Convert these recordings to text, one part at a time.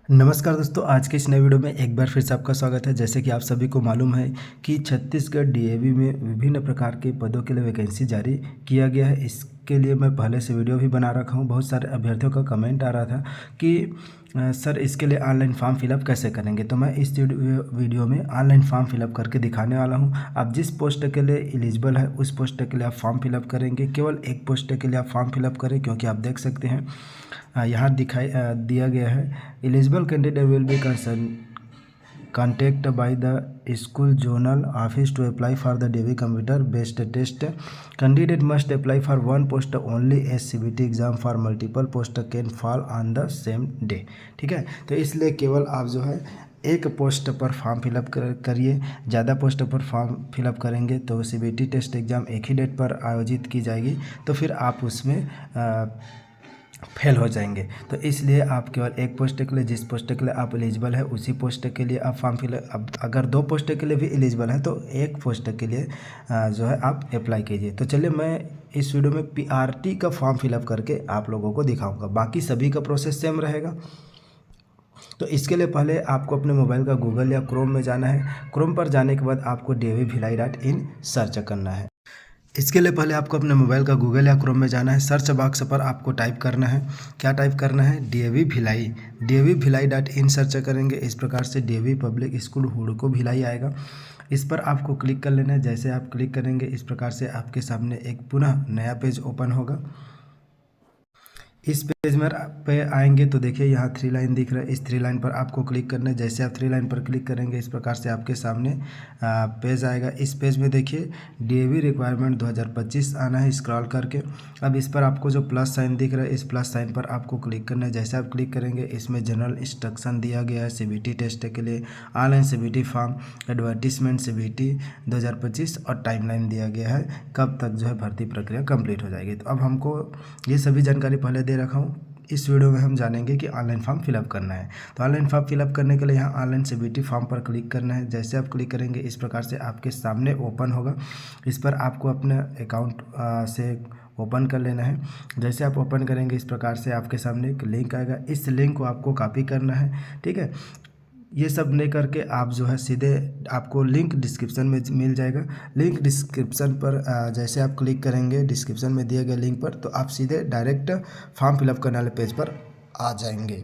नमस्कार दोस्तों, आज के इस नए वीडियो में एक बार फिर से आपका स्वागत है। जैसे कि आप सभी को मालूम है कि छत्तीसगढ़ डीएवी में विभिन्न प्रकार के पदों के लिए वैकेंसी जारी किया गया है। इसके लिए मैं पहले से वीडियो भी बना रखा हूं। बहुत सारे अभ्यर्थियों का कमेंट आ रहा था कि सर इसके लिए ऑनलाइन फॉर्म फिलअप कैसे करेंगे। तो मैं इस वीडियो में ऑनलाइन फॉर्म फिलअप करके दिखाने वाला हूं। आप जिस पोस्ट के लिए एलिजिबल है उस पोस्ट के लिए आप फॉर्म फिलअप करेंगे। केवल एक पोस्ट के लिए आप फॉर्म फिलअप करें, क्योंकि आप देख सकते हैं यहाँ दिया गया है, eligible candidate will be contacted by the school zonal office to apply for the DAV computer based test. Candidate must apply for one post only as CBT exam for multiple post can fall on the same day। ठीक है, तो इसलिए केवल आप जो है एक post पर फॉर्म फिलअप करिए। ज़्यादा पोस्ट पर फॉर्म फिलअप करेंगे तो CBT टेस्ट एग्ज़ाम एक ही डेट पर आयोजित की जाएगी, तो फिर आप उसमें फेल हो जाएंगे। तो इसलिए आप केवल एक पोस्ट के लिए, जिस पोस्ट के लिए आप एलिजिबल है उसी पोस्ट के लिए आप फॉर्म फिलअप, अगर दो पोस्ट के लिए भी एलिजिबल है तो एक पोस्ट के लिए जो है आप अप्लाई कीजिए। तो चलिए मैं इस वीडियो में PRT का फॉर्म फिलअप करके आप लोगों को दिखाऊंगा। बाकी सभी का प्रोसेस सेम रहेगा। तो इसके लिए पहले आपको अपने मोबाइल का गूगल या क्रोम में जाना है। क्रोम पर जाने के बाद आपको davbhilai.in सर्च करना है। इसके लिए पहले आपको अपने मोबाइल का गूगल या क्रोम में जाना है। सर्च बॉक्स पर आपको टाइप करना है, क्या टाइप करना है, davbhilai.in सर्च करेंगे। इस प्रकार से DAV public school Hudco Bhilai आएगा। इस पर आपको क्लिक कर लेना है। जैसे आप क्लिक करेंगे इस प्रकार से आपके सामने एक पुनः नया पेज ओपन होगा। इस पेज में पे आएंगे तो देखिए यहाँ 3 लाइन दिख रहा है। इस 3 लाइन पर आपको क्लिक करना है। जैसे आप 3 लाइन पर क्लिक करेंगे इस प्रकार से आपके सामने पेज आएगा। इस पेज में देखिए DAV रिक्वायरमेंट 2025 आना है स्क्रॉल करके। अब इस पर आपको जो प्लस साइन दिख रहा है, इस प्लस साइन पर आपको क्लिक करना है। जैसे आप क्लिक करेंगे इसमें जनरल इंस्ट्रक्शन दिया गया है CBT टेस्ट के लिए, online CBT form, advertisement CBT 2025 और टाइमलाइन दिया गया है कब तक जो है भर्ती प्रक्रिया कंप्लीट हो जाएगी। तो अब हमको ये सभी जानकारी पहले दे रखा हूँ। इस वीडियो में हम जानेंगे कि ऑनलाइन फॉर्म फिलअप करना है। तो ऑनलाइन फॉर्म फिलअप करने के लिए यहाँ ऑनलाइन CBT फॉर्म पर क्लिक करना है। जैसे आप क्लिक करेंगे इस प्रकार से आपके सामने ओपन होगा। इस पर आपको अपने अकाउंट से ओपन कर लेना है। जैसे आप ओपन करेंगे इस प्रकार से आपके सामने एक लिंक आएगा। इस लिंक को आपको कॉपी करना है। ठीक है, ये सब नहीं करके आप जो है सीधे, आपको लिंक डिस्क्रिप्शन में मिल जाएगा। लिंक डिस्क्रिप्शन पर जैसे आप क्लिक करेंगे डिस्क्रिप्शन में दिए गए लिंक पर, तो आप सीधे डायरेक्ट फॉर्म फिलअप करने वाले पेज पर आ जाएंगे।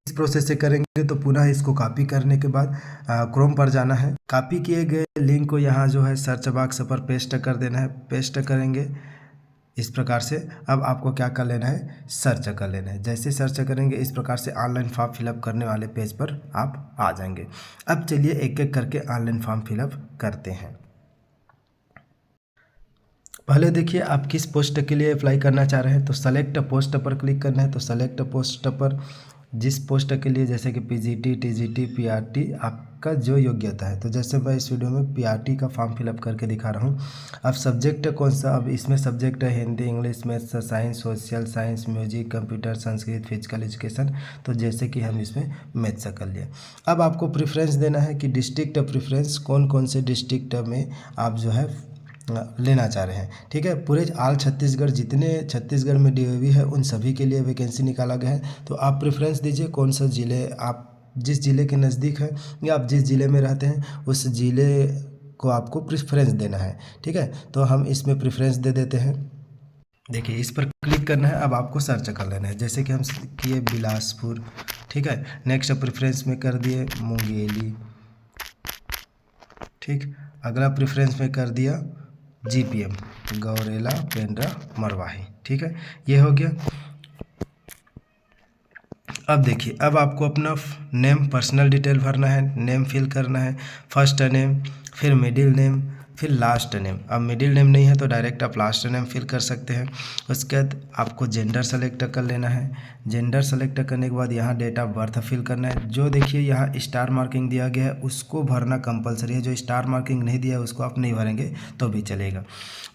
इस प्रोसेस से करेंगे तो पुनः इसको कॉपी करने के बाद क्रोम पर जाना है। कॉपी किए गए लिंक को यहाँ जो है सर्च बॉक्स पर पेस्ट कर देना है। पेस्ट करेंगे इस प्रकार से। अब आपको क्या कर लेना है, सर्च कर लेना है। जैसे सर्च करेंगे इस प्रकार से ऑनलाइन फॉर्म फिलअप करने वाले पेज पर आप आ जाएंगे। अब चलिए एक एक करके ऑनलाइन फॉर्म फिलअप करते हैं। पहले देखिए आप किस पोस्ट के लिए अप्लाई करना चाह रहे हैं। तो सेलेक्ट पोस्ट पर क्लिक करना है। तो सेलेक्ट पोस्ट पर जिस पोस्ट के लिए, जैसे कि PGT, TGT, PRT आपका जो योग्यता है। तो जैसे मैं इस वीडियो में PRT का फॉर्म फिलअप करके दिखा रहा हूँ। अब सब्जेक्ट कौन सा, अब इसमें सब्जेक्ट है Hindi, English, maths, science, social science, music, computer, Sanskrit, physical education. तो जैसे कि हम इसमें मैथ्स कर लिए। अब आपको प्रेफरेंस देना है कि डिस्ट्रिक्ट प्रेफरेंस, कौन कौन से डिस्ट्रिक्ट में आप जो है लेना चाह रहे हैं। ठीक है, पूरे ऑल छत्तीसगढ़, जितने छत्तीसगढ़ में DAV है उन सभी के लिए वैकेंसी निकाला गया है। तो आप प्रेफरेंस दीजिए कौन सा ज़िले, आप जिस ज़िले के नज़दीक है या आप जिस ज़िले में रहते हैं उस ज़िले को आपको प्रेफरेंस देना है। ठीक है, तो हम इसमें प्रेफरेंस दे देते हैं। देखिए इस पर क्लिक करना है। अब आपको सर्च कर लेना है। जैसे कि हम किए बिलासपुर। ठीक है, नेक्स्ट प्रेफरेंस में कर दिए मुंगेली। ठीक, अगला प्रेफरेंस में कर दिया GPM, गौरेला, पेंड्रा, मरवाही। ठीक है, ये हो गया। अब देखिए, अब आपको अपना नेम, पर्सनल डिटेल भरना है। नेम फिल करना है, फर्स्ट नेम, फिर मिडिल नेम, फिर लास्ट नेम। अब मिडिल नेम नहीं है तो डायरेक्ट आप लास्ट नेम फिल कर सकते हैं। उसके बाद आपको जेंडर सेलेक्ट कर लेना है। जेंडर सेलेक्ट करने के बाद यहाँ डेट ऑफ बर्थ फिल करना है। जो देखिए यहाँ स्टार मार्किंग दिया गया है उसको भरना कंपलसरी है। जो स्टार मार्किंग नहीं दिया है उसको आप नहीं भरेंगे तो भी चलेगा।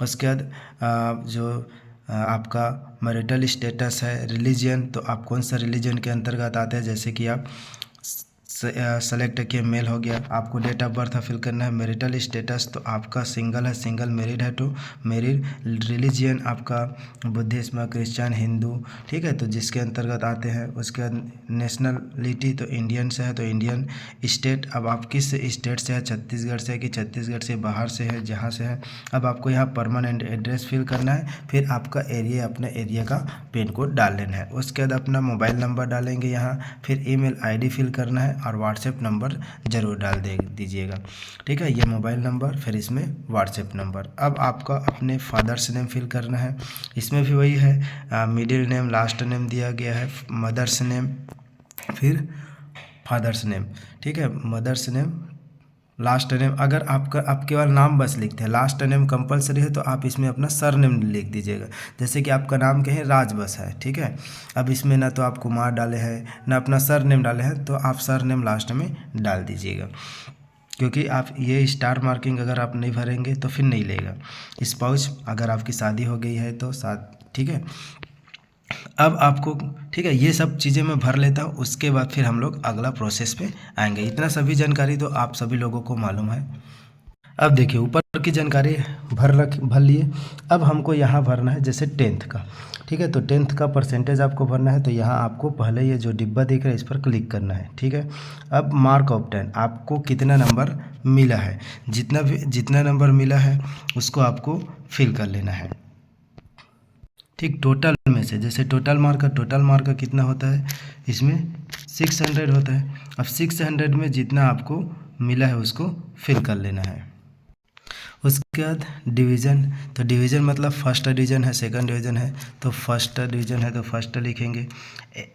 उसके बाद जो आपका मैरिटल स्टेटस है, रिलीजन, तो आप कौन सा रिलीजन के अंतर्गत आते हैं। जैसे कि आप सेलेक्ट किए, मेल हो गया। आपको डेट ऑफ बर्थ फिल करना है। मैरिटल स्टेटस तो आपका सिंगल है, सिंगल मैरिड है तो मैरिड। रिलीजियन आपका बुद्धिज्म, क्रिश्चियन, हिंदू, ठीक है, तो जिसके अंतर्गत आते हैं। उसके बाद नेशनलिटी तो इंडियन से है तो इंडियन। स्टेट, अब आप किस स्टेट से है, छत्तीसगढ़ से है कि छत्तीसगढ़ से बाहर से है, जहाँ से है। अब आपको यहाँ परमानेंट एड्रेस फिल करना है। फिर आपका एरिया, अपने एरिया का पिन कोड डाल लेना है। उसके बाद अपना मोबाइल नंबर डालेंगे यहाँ। फिर ईमेल आईडी फिल करना है और व्हाट्सएप नंबर ज़रूर डाल दीजिएगा, ठीक है। ये मोबाइल नंबर, फिर इसमें व्हाट्सएप नंबर। अब आपका अपने फादर्स नेम फिल करना है। इसमें भी वही है, मिडिल नेम, लास्ट नेम दिया गया है, मदर्स नेम, फिर फादर्स नेम, ठीक है। Mother's name, last name. अगर आप केवल नाम बस लिखते हैं, लास्ट नेम कंपलसरी है तो आप इसमें अपना सर नेम लिख दीजिएगा। जैसे कि आपका नाम कहें राज बस है, ठीक है। अब इसमें ना तो आप कुमार डाले हैं ना अपना सर नेम डाले हैं, तो आप सर नेम लास्ट में डाल दीजिएगा, क्योंकि आप ये स्टार मार्किंग अगर आप नहीं भरेंगे तो फिर नहीं लेगा। स्पाउस, अगर आपकी शादी हो गई है तो ठीक है। अब आपको, ठीक है, ये सब चीज़ें मैं भर लेता हूँ। उसके बाद फिर हम लोग अगला प्रोसेस पे आएंगे। इतना सभी जानकारी तो आप सभी लोगों को मालूम है। अब देखिए, ऊपर की जानकारी भर लिए। अब हमको यहाँ भरना है जैसे 10th का, ठीक है। तो 10th का परसेंटेज आपको भरना है। तो यहाँ आपको पहले ये जो डिब्बा दिख रहा है इस पर क्लिक करना है, ठीक है। अब मार्क ऑफ 10, आपको कितना नंबर मिला है, जितना नंबर मिला है उसको आपको फिल कर लेना है, ठीक। टोटल में से, जैसे टोटल मार्क का कितना होता है, इसमें 600 होता है। अब 600 में जितना आपको मिला है उसको फिल कर लेना है। उसके बाद डिवीज़न, तो डिवीज़न मतलब फर्स्ट डिवीज़न है, सेकंड डिवीज़न है, तो फर्स्ट डिवीज़न है तो फर्स्ट लिखेंगे।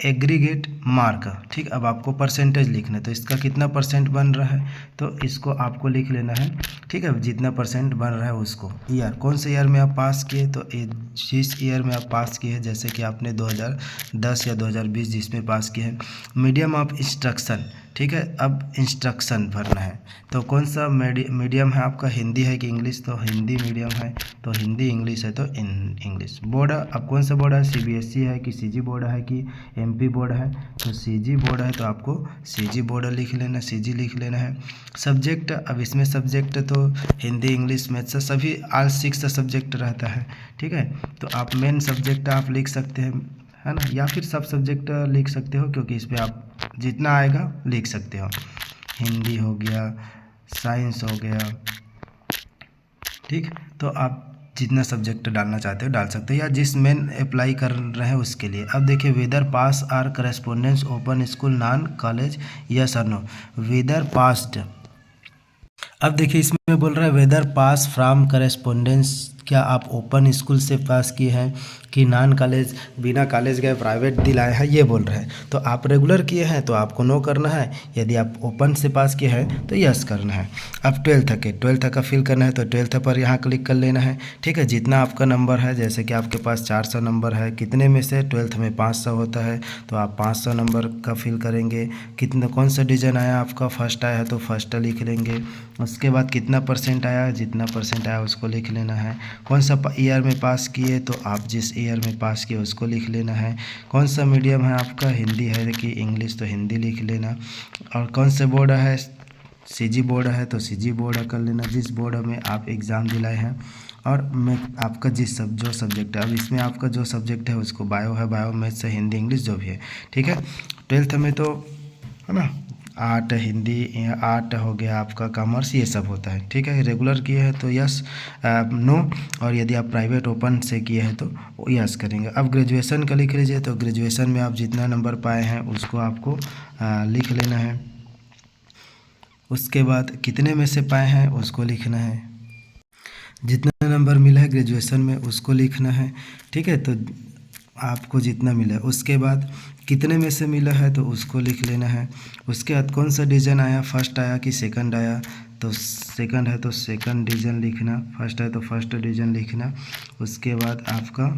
एग्रीगेट मार्क, ठीक। अब आपको परसेंटेज लिखना है, तो इसका कितना परसेंट बन रहा है तो इसको आपको लिख लेना है, ठीक है। जितना परसेंट बन रहा है उसको। ईयर, कौन से ईयर में आप पास किए, तो जिस ईयर में आप पास किए हैं, जैसे कि आपने 2010 या 2020 जिसमें पास किए हैं। मीडियम ऑफ इंस्ट्रक्शन, ठीक है। अब इंस्ट्रक्शन भरना है, तो कौन सा मीडियम है आपका, हिंदी है कि इंग्लिश, तो हिंदी मीडियम है तो हिंदी, इंग्लिश है तो इंग्लिश। बोर्ड, अब कौन सा बोर्ड है, सीबीएसई है कि सीजी बोर्ड है कि एमपी बोर्ड है, तो सीजी बोर्ड है तो आपको सीजी बोर्ड लिख लेना, सीजी लिख लेना है। सब्जेक्ट, अब इसमें सब्जेक्ट तो हिंदी, इंग्लिश, मैथ्स सभी ऑल 6 सब्जेक्ट रहता है, ठीक है। तो आप मेन सब्जेक्ट आप लिख सकते हैं, है ना, या फिर सब सब्जेक्ट लिख सकते हो, क्योंकि इस पर आप जितना आएगा लिख सकते हो। हिंदी हो गया, साइंस हो गया, ठीक। तो आप जितना सब्जेक्ट डालना चाहते हो डाल सकते हो, या जिस मेन अप्लाई कर रहे हैं उसके लिए। अब देखिए, whether pass or correspondence open school non college, yes और नो। वेदर पास्ड, अब देखिए इसमें बोल रहा है वेदर पास फ्रॉम करेस्पोंडेंस, क्या आप ओपन स्कूल से पास किए हैं कि नॉन कॉलेज, बिना कॉलेज गए प्राइवेट दिलाए हैं, ये बोल रहे हैं। तो आप रेगुलर किए हैं तो आपको नो करना है, यदि आप ओपन से पास किए हैं तो यस करना है। अब 12th का फिल करना है, तो 12th पर यहाँ क्लिक कर लेना है, ठीक है। जितना आपका नंबर है, जैसे कि आपके पास 400 नंबर है, कितने में से 12th में 500 होता है, तो आप 500 नंबर का फिल करेंगे। कितना, कौन सा डिवीज़न आया आपका, फर्स्ट आया है तो फर्स्ट लिख लेंगे। उसके बाद कितना परसेंट आया, जितना परसेंट आया उसको लिख लेना है। कौन सा ईयर में पास किए, तो आप जिस ईयर में पास किए उसको लिख लेना है। कौन सा मीडियम है आपका, हिंदी है कि इंग्लिश, तो हिंदी लिख लेना। और कौन से बोर्ड है, सीजी बोर्ड है तो सीजी बोर्ड कर लेना, जिस बोर्ड में आप एग्ज़ाम दिलाए हैं। और मैं आपका जो सब्जेक्ट है, अब इसमें आपका जो सब्जेक्ट है उसको बायो है, बायो, मैथ्स है, हिंदी, इंग्लिश जो भी है, ठीक है। 12th में तो है ना, आर्ट, हिंदी, आर्ट हो गया आपका, कॉमर्स, ये सब होता है, ठीक है। रेगुलर किए हैं तो यस, नो, और यदि आप प्राइवेट ओपन से किए हैं तो यस करेंगे। अब ग्रेजुएशन का लिख लीजिए, तो ग्रेजुएशन में आप जितना नंबर पाए हैं उसको आपको लिख लेना है। उसके बाद कितने में से पाए हैं उसको लिखना है, जितना नंबर मिला है ग्रेजुएशन में उसको लिखना है, ठीक है। तो आपको जितना मिला है, उसके बाद कितने में से मिला है तो उसको लिख लेना है। उसके बाद कौन सा डिवीज़न आया, फर्स्ट आया कि सेकंड आया, तो सेकंड है तो सेकंड डिवीज़न लिखना, फर्स्ट है तो फर्स्ट डिवीज़न लिखना। उसके बाद आपका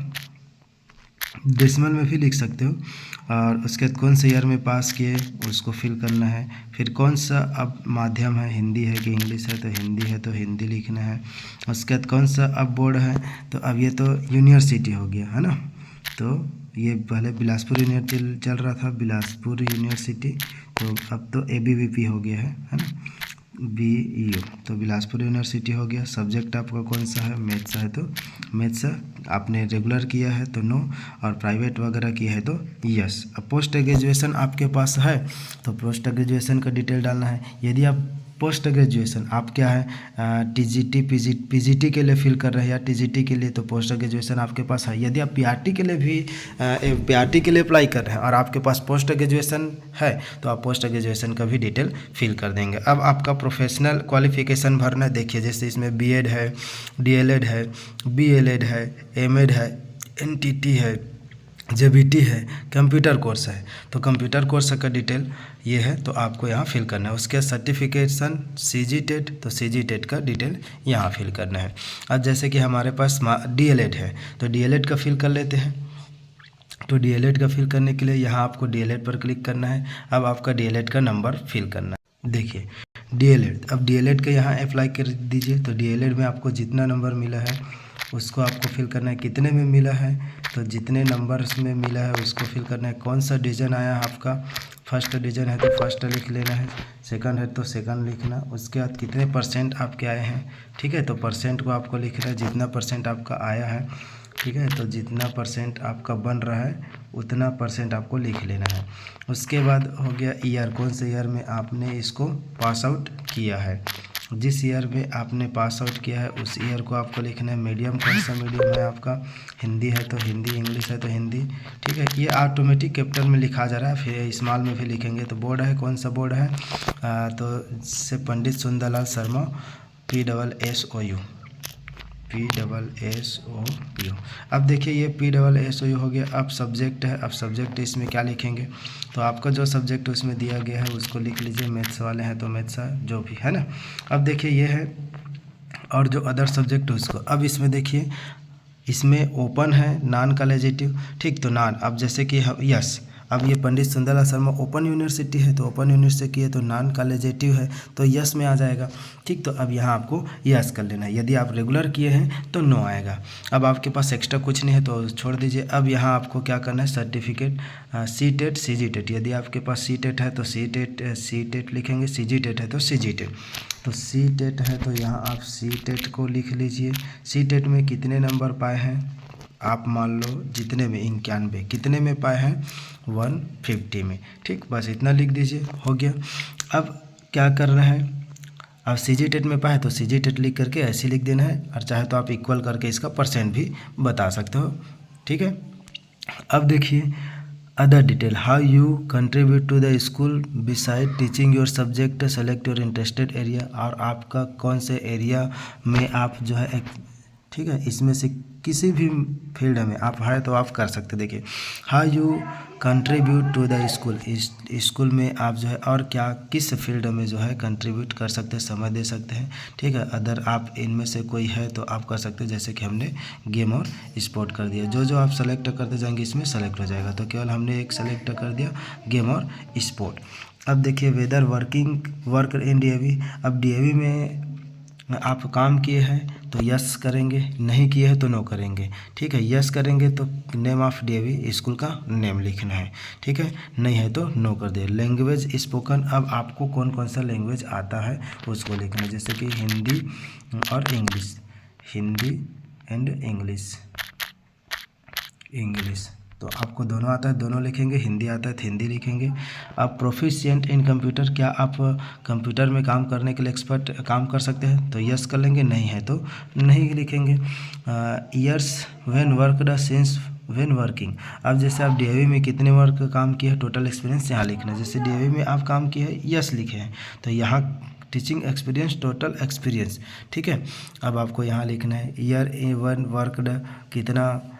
डेसिमल में भी लिख सकते हो। और उसके बाद कौन से ईयर में पास किए उसको फिल करना है। फिर कौन सा अब माध्यम है, हिंदी है कि इंग्लिश है, तो हिंदी है तो हिंदी लिखना है। उसके बाद कौन सा अब बोर्ड है, तो अब ये तो यूनिवर्सिटी हो गया, है ना, तो ये पहले बिलासपुर यूनिवर्सिटी चल रहा था, बिलासपुर यूनिवर्सिटी, तो अब तो ABVP हो गया है ना, BU, तो बिलासपुर यूनिवर्सिटी हो गया। सब्जेक्ट आपका कौन सा है, मैथ्स है, तो मैथ्स आपने रेगुलर किया है तो नो, और प्राइवेट वगैरह किया है तो यस। अब पोस्ट ग्रेजुएशन आपके पास है तो पोस्ट ग्रेजुएशन का डिटेल डालना है। यदि आप पोस्ट ग्रेजुएशन आप क्या है TGT PGT के लिए फिल कर रहे हैं या TGT के लिए, तो पोस्ट ग्रेजुएशन आपके पास है। यदि आप PRT के लिए भी PRT के लिए अप्लाई कर रहे हैं और आपके पास पोस्ट ग्रेजुएशन है तो आप पोस्ट ग्रेजुएशन का भी डिटेल फिल कर देंगे। अब आपका प्रोफेशनल क्वालिफिकेशन भरना है। देखिए जैसे इसमें B.Ed है, DLED है, BLED है, M.Ed है, NTT है, JBT है, कंप्यूटर कोर्स है, तो कंप्यूटर कोर्स का डिटेल ये है तो आपको यहाँ फिल करना है। उसके सर्टिफिकेशन CGTET, तो CGTET का डिटेल यहाँ फिल करना है। अब जैसे कि हमारे पास DLED है तो DLED का फिल कर लेते हैं। तो DLED का फिल करने के लिए यहाँ आपको DLED पर क्लिक करना है। अब आपका DLED का नंबर फिल करना है। देखिए DLED, अब DLED का यहाँ अप्लाई कर दीजिए। तो DLED में आपको जितना नंबर मिला है उसको आपको फिल करना है। कितने में मिला है, तो जितने नंबर में मिला है उसको फिल करना है। कौन सा डिवीज़न आया है आपका, फर्स्ट डिवीज़न है तो फर्स्ट लिख लेना है, सेकंड है तो सेकंड लिखना। उसके बाद कितने परसेंट आपके आए हैं, ठीक है, तो परसेंट को आपको लिखना है, जितना परसेंट आपका आया है, ठीक है, तो जितना परसेंट आपका बन रहा है उतना परसेंट आपको लिख लेना है। उसके बाद हो गया ईयर, कौन से ईयर में आपने इसको पास आउट किया है। जिस ईयर में आपने पास आउट किया है उस ईयर को आपको लिखना है। मीडियम कौन सा मीडियम है आपका, हिंदी है तो हिंदी, इंग्लिश है तो हिंदी, ठीक है। ये ऑटोमेटिक कैपिटल में लिखा जा रहा है, फिर स्मॉल में भी लिखेंगे। तो बोर्ड है, कौन सा बोर्ड है, तो से पंडित सुंदरलाल शर्मा PSSOU। अब देखिए ये PSSOU हो गया। अब सब्जेक्ट है, अब सब्जेक्ट इसमें क्या लिखेंगे, तो आपका जो सब्जेक्ट उसमें दिया गया है उसको लिख लीजिए। मैथ्स वाले हैं तो मैथ्स जो भी है ना। अब देखिए ये है, और जो अदर सब्जेक्ट है उसको, अब इसमें देखिए इसमें ओपन है, नॉन कॉलेजिटिव, ठीक, तो नॉन। अब जैसे कि यस, अब ये पंडित सुंदरलाल शर्मा ओपन यूनिवर्सिटी है तो ओपन यूनिवर्सिटी है तो नॉन कॉलेजिटिव है तो यस में आ जाएगा, ठीक। तो अब यहाँ आपको यस कर लेना है। यदि आप रेगुलर किए हैं तो नो आएगा। अब आपके पास एक्स्ट्रा कुछ नहीं है तो छोड़ दीजिए। अब यहाँ आपको क्या करना है, सर्टिफिकेट CTET CGTET, यदि आपके पास CTET है तो CTET लिखेंगे, CGTET है तो CGTET, तो CTET है तो यहाँ आप CTET को लिख लीजिए। CTET में कितने नंबर पाए हैं आप, मान लो जितने में 91, कितने में पाए हैं 150 में, ठीक, बस इतना लिख दीजिए, हो गया। अब क्या करना है, अब CGTET में पाए तो CGTET लिख करके ऐसे लिख देना है, और चाहे तो आप इक्वल करके इसका परसेंट भी बता सकते हो, ठीक है। अब देखिए other detail, how you contribute to the school beside teaching your subject, select your interested area, और आपका कौन से एरिया में आप जो है ठीक है, इसमें से किसी भी फील्ड में आप है तो आप कर सकते। देखिए how you contribute to the school, इस स्कूल में आप जो है और क्या किस फील्ड में जो है कंट्रीब्यूट कर सकते हैं, समय दे सकते हैं, ठीक है। अदर आप इनमें से कोई है तो आप कर सकते हैं, जैसे कि हमने गेम और स्पोर्ट कर दिया। जो जो आप सेलेक्ट करते जाएंगे इसमें सेलेक्ट हो जाएगा, तो केवल हमने एक सेलेक्ट कर दिया, गेम और स्पोर्ट। अब देखिए वेदर वर्क इन DAV, अब DAV में आप काम किए हैं तो यस करेंगे, नहीं किए हैं तो नो करेंगे, ठीक है। यस करेंगे तो नेम ऑफ DAV स्कूल का नेम लिखना है, ठीक है, नहीं है तो नो कर दे। लैंग्वेज स्पोकन, अब आपको कौन कौन सा लैंग्वेज आता है उसको लिखना है, जैसे कि हिंदी और इंग्लिश, हिंदी एंड इंग्लिश, तो आपको दोनों आता है दोनों लिखेंगे, हिंदी आता है तो हिंदी लिखेंगे। अब प्रोफिशिएंट इन कंप्यूटर, क्या आप कंप्यूटर में काम करने के लिए एक्सपर्ट काम कर सकते हैं, तो यस कर लेंगे, नहीं है तो नहीं लिखेंगे। Years when worked since when working, अब जैसे आप DAV में कितने वर्क काम किए हैं, टोटल एक्सपीरियंस यहाँ लिखना है। जैसे DAV में आप काम किए हैं, यस लिखे हैं, तो यहाँ टीचिंग एक्सपीरियंस, टोटल एक्सपीरियंस, ठीक है। अब आपको यहाँ लिखना है ईयर वन वर्कड, कितना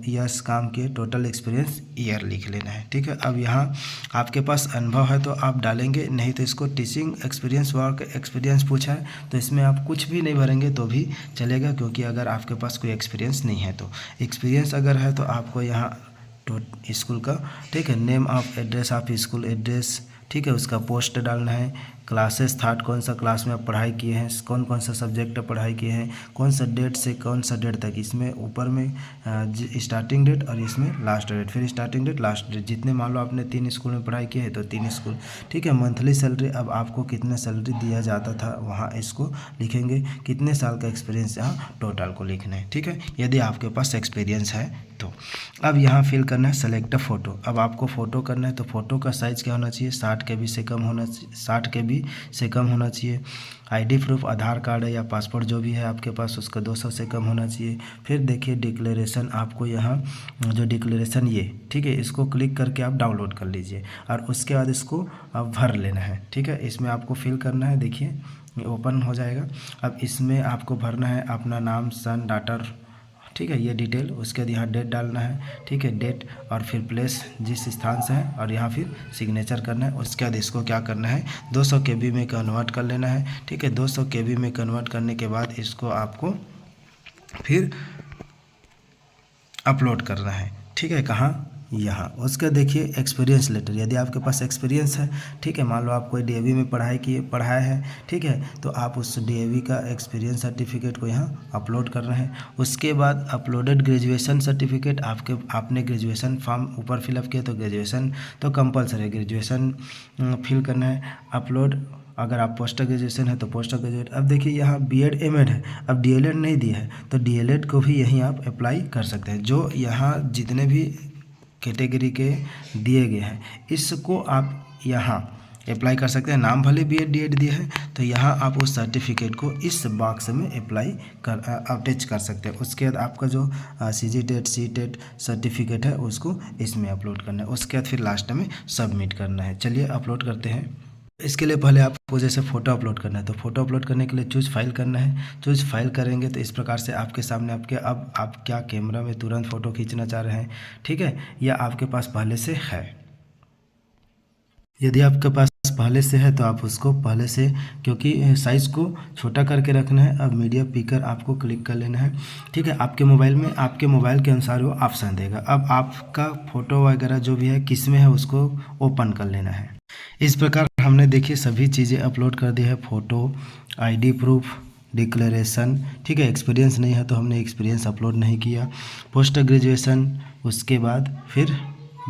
यस काम किए, टोटल एक्सपीरियंस ईयर लिख लेना है, ठीक है। अब यहाँ आपके पास अनुभव है तो आप डालेंगे, नहीं तो इसको टीचिंग एक्सपीरियंस, वर्क एक्सपीरियंस पूछा है तो इसमें आप कुछ भी नहीं भरेंगे तो भी चलेगा, क्योंकि अगर आपके पास कोई एक्सपीरियंस नहीं है तो। एक्सपीरियंस अगर है तो आपको यहाँ स्कूल का, ठीक है, name of address of school address, ठीक है, उसका पोस्ट डालना है, क्लासेस थर्ड, कौन सा क्लास में आप पढ़ाई किए हैं, कौन कौन सा सब्जेक्ट पढ़ाई किए हैं, कौन सा डेट से कौन सा डेट तक, इसमें ऊपर में स्टार्टिंग डेट और इसमें लास्ट डेट, फिर स्टार्टिंग डेट लास्ट डेट, जितने मान लो आपने 3 स्कूल में पढ़ाई की है तो 3 स्कूल, ठीक है। मंथली सैलरी, अब आपको कितना सैलरी दिया जाता था वहाँ इसको लिखेंगे, कितने साल का एक्सपीरियंस यहाँ टोटल को लिखना है, ठीक है, यदि आपके पास एक्सपीरियंस है तो। अब यहाँ फिल करना है सेलेक्ट अ फ़ोटो। अब आपको फ़ोटो करना है तो फ़ोटो का साइज़ क्या होना चाहिए, 60 KB से कम होना चाहिए, 60 KB से कम होना चाहिए। आईडी प्रूफ आधार कार्ड है या पासपोर्ट जो भी है आपके पास उसका 200 से कम होना चाहिए। फिर देखिए डिक्लेरेशन, आपको यहाँ जो डिक्लेरेशन ये, ठीक है, इसको क्लिक करके आप डाउनलोड कर लीजिए और उसके बाद इसको आप भर लेना है, ठीक है। इसमें आपको फिल करना है, देखिए ये ओपन हो जाएगा। अब इसमें आपको भरना है अपना नाम, सन, डॉटर, ठीक है, ये डिटेल, उसके बाद यहाँ डेट डालना है, ठीक है, डेट और फिर प्लेस जिस स्थान से है और यहाँ फिर सिग्नेचर करना है। उसके बाद इसको क्या करना है 200 KB में कन्वर्ट कर लेना है, ठीक है। 200 KB में कन्वर्ट करने के बाद इसको आपको फिर अपलोड करना है, ठीक है, कहाँ, यहाँ। उसका देखिए एक्सपीरियंस लेटर, यदि आपके पास एक्सपीरियंस है, ठीक है, मान लो आप कोई DAV में पढ़ाया है, ठीक है, तो आप उस DAV का एक्सपीरियंस सर्टिफिकेट को यहाँ अपलोड कर रहे हैं। उसके बाद अपलोडेड ग्रेजुएशन सर्टिफिकेट, आपने ग्रेजुएशन फॉर्म ऊपर फिलअप किया तो ग्रेजुएशन तो कंपलसरी है, ग्रेजुएशन फिल करना है। अपलोड, अगर आप पोस्ट ग्रेजुएशन है तो पोस्ट ग्रेजुएट। अब देखिए यहाँ BEd MAd है, अब DLED नहीं दिया है तो DLED को भी यहीं आप अप्लाई कर सकते हैं। जो यहाँ जितने भी कैटेगरी के दिए गए हैं इसको आप यहाँ अप्लाई कर सकते हैं। नाम भले BEd DED दिया है तो यहाँ आप उस सर्टिफिकेट को इस बॉक्स में अप्लाई कर अटैच कर सकते हैं। उसके बाद आपका जो CGTET CTET सर्टिफिकेट है उसको इसमें अपलोड करना है। उसके बाद फिर लास्ट में सबमिट करना है। चलिए अपलोड करते हैं। इसके लिए पहले आपको जैसे फ़ोटो अपलोड करना है तो फ़ोटो अपलोड करने के लिए चूज़ फाइल करना है। चूज़ फाइल करेंगे तो इस प्रकार से आपके सामने अब आप क्या कैमरा में तुरंत फ़ोटो खींचना चाह रहे हैं, ठीक है, या आपके पास पहले से है। यदि आपके पास पहले से है तो आप उसको पहले से, क्योंकि साइज़ को छोटा करके रखना है। अब मीडिया पिकर आपको क्लिक कर लेना है, ठीक है। आपके मोबाइल में आपके मोबाइल के अनुसार वो ऑप्शन देगा। अब आपका फ़ोटो वगैरह जो भी है किस में है उसको ओपन कर लेना है। इस प्रकार हमने देखिए सभी चीज़ें अपलोड कर दी है, फ़ोटो, आईडी प्रूफ, डिक्लेरेशन, ठीक है। एक्सपीरियंस नहीं है तो हमने एक्सपीरियंस अपलोड नहीं किया। पोस्ट ग्रेजुएशन, उसके बाद फिर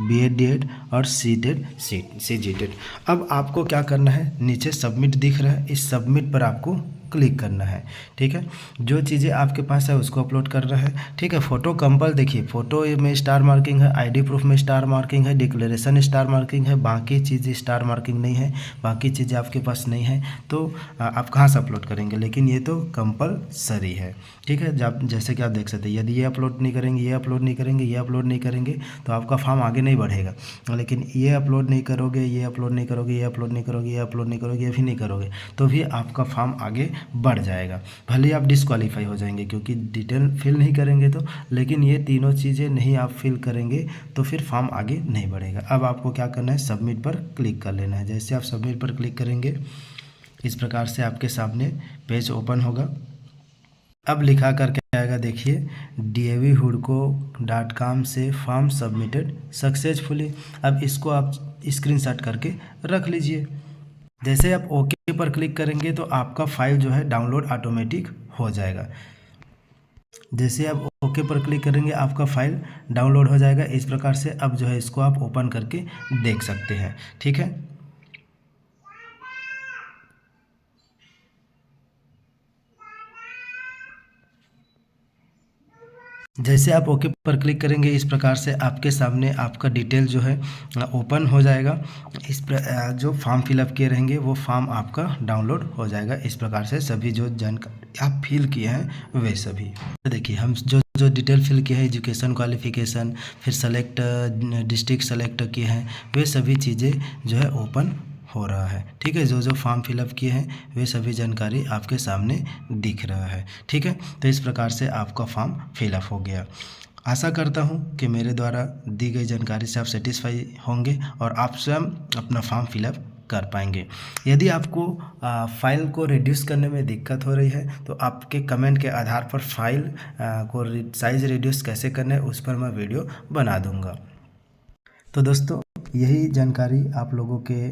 BEd DED और CGTET। अब आपको क्या करना है, नीचे सबमिट दिख रहा है, इस सबमिट पर आपको क्लिक करना है, ठीक है। जो चीज़ें आपके पास है उसको अपलोड कर रहा है, ठीक है। फ़ोटो कंपल, देखिए फ़ोटो में स्टार मार्किंग है, आईडी प्रूफ में स्टार मार्किंग है, डिक्लेरेशन स्टार मार्किंग है, बाकी चीज़ें स्टार मार्किंग नहीं है, बाकी चीज़ें आपके पास नहीं है तो आप कहाँ से अपलोड करेंगे। लेकिन ये तो कंपलसरी है, ठीक है। जब जैसे कि आप देख सकते हैं यदि ये अपलोड नहीं करेंगे, ये अपलोड नहीं करेंगे, ये अपलोड नहीं करेंगे तो आपका फॉर्म आगे नहीं बढ़ेगा। लेकिन ये अपलोड नहीं करोगे, ये अपलोड नहीं करोगे, ये अपलोड नहीं करोगे, ये अपलोड नहीं करोगे, ये भी नहीं करोगे तो भी आपका फॉर्म आगे बढ़ जाएगा। भले ही आप डिस्क्वालीफाई हो जाएंगे क्योंकि डिटेल फिल नहीं करेंगे तो, लेकिन ये तीनों चीज़ें नहीं आप फिल करेंगे तो फिर फॉर्म आगे नहीं बढ़ेगा। अब आपको क्या करना है, सबमिट पर क्लिक कर लेना है। जैसे आप सबमिट पर क्लिक करेंगे इस प्रकार से आपके सामने पेज ओपन होगा। अब लिखा करके आएगा, देखिए davhuडको.com से फॉर्म सबमिटेड सक्सेसफुली। अब इसको आप स्क्रीनशॉट करके रख लीजिए। जैसे आप ओके पर क्लिक करेंगे तो आपका फाइल जो है डाउनलोड ऑटोमेटिक हो जाएगा। जैसे आप ओके पर क्लिक करेंगे आपका फाइल डाउनलोड हो जाएगा। इस प्रकार से अब जो है इसको आप ओपन करके देख सकते हैं, ठीक है। जैसे आप ओके पर क्लिक करेंगे इस प्रकार से आपके सामने आपका डिटेल जो है ओपन हो जाएगा। जो फॉर्म फिलअप किए रहेंगे वो फॉर्म आपका डाउनलोड हो जाएगा। इस प्रकार से सभी जो जानकारी आप फिल किए हैं वे सभी, देखिए हम जो डिटेल फिल किए हैं, एजुकेशन क्वालिफिकेशन, फिर सेलेक्ट डिस्ट्रिक्ट सेलेक्ट किए हैं, वे सभी चीज़ें जो है ओपन हो रहा है, ठीक है। जो फॉर्म फिलअप किए हैं वे सभी जानकारी आपके सामने दिख रहा है, ठीक है। तो इस प्रकार से आपका फॉर्म फिलअप हो गया। आशा करता हूं कि मेरे द्वारा दी गई जानकारी से आप सेटिस्फाई होंगे और आप स्वयं अपना फॉर्म फिलअप कर पाएंगे। यदि आपको फाइल को रिड्यूस करने में दिक्कत हो रही है तो आपके कमेंट के आधार पर फाइल को साइज़ रिड्यूस कैसे करना है उस पर मैं वीडियो बना दूंगा। तो दोस्तों यही जानकारी आप लोगों के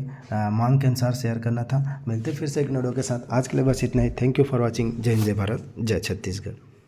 मांग के अनुसार शेयर करना था। मिलते फिर से एक वीडियो के साथ। आज के लिए बस इतना ही। Thank you for watching. Jai Hind, जय भारत, जय छत्तीसगढ़।